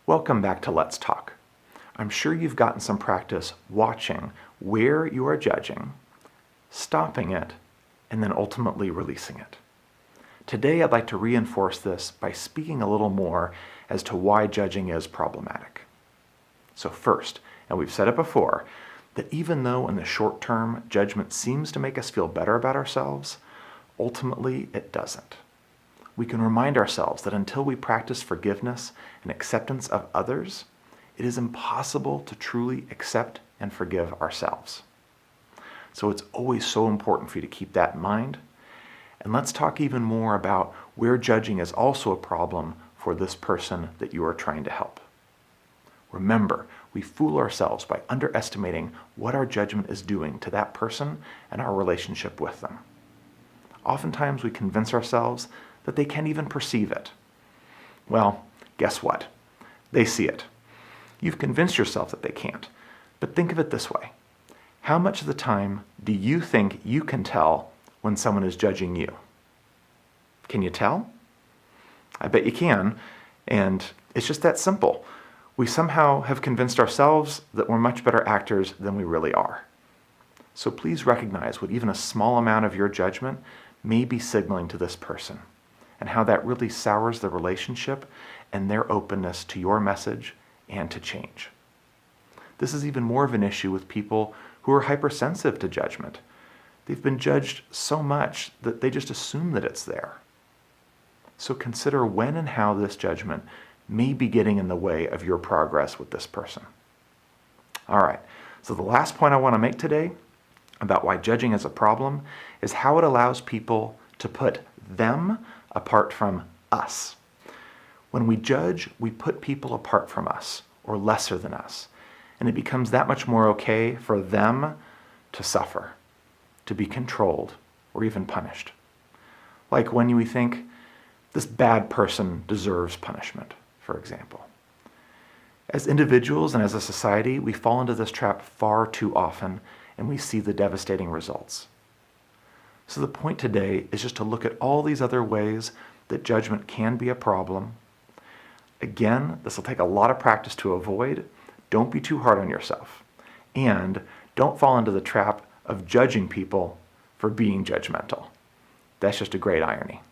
Welcome back to Let's Talk. I'm sure you've gotten some practice watching where you are judging, stopping it, and then ultimately releasing it. Today I'd like to reinforce this by speaking a little more as to why judging is problematic. So first, and we've said it before, that even though in the short term judgment seems to make us feel better about ourselves, ultimately it doesn't. We can remind ourselves that until we practice forgiveness and acceptance of others, it is impossible to truly accept and forgive ourselves. So it's always so important for you to keep that in mind. And let's talk even more about where judging is also a problem for this person that you are trying to help. Remember, we fool ourselves by underestimating what our judgment is doing to that person and our relationship with them. Oftentimes we convince ourselves that they can't even perceive it. Well, guess what? They see it. You've convinced yourself that they can't. But think of it this way. How much of the time do you think you can tell when someone is judging you? Can you tell? I bet you can, and it's just that simple. We somehow have convinced ourselves that we're much better actors than we really are. So please recognize what even a small amount of your judgment may be signaling to this person, and how that really sours the relationship and their openness to your message and to change. This is even more of an issue with people who are hypersensitive to judgment. They've been judged so much that they just assume that it's there. So consider when and how this judgment may be getting in the way of your progress with this person. All right, so the last point I want to make today about why judging is a problem is how it allows people to put them apart from us. When we judge, we put people apart from us or lesser than us, and it becomes that much more okay for them to suffer, to be controlled, or even punished. Like when we think this bad person deserves punishment, for example. As individuals and as a society, we fall into this trap far too often, and we see the devastating results. So the point today is just to look at all these other ways that judgment can be a problem. Again, this will take a lot of practice to avoid. Don't be too hard on yourself. And don't fall into the trap of judging people for being judgmental. That's just a great irony.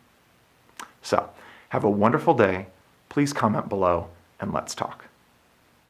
So, have a wonderful day. Please comment below and let's talk.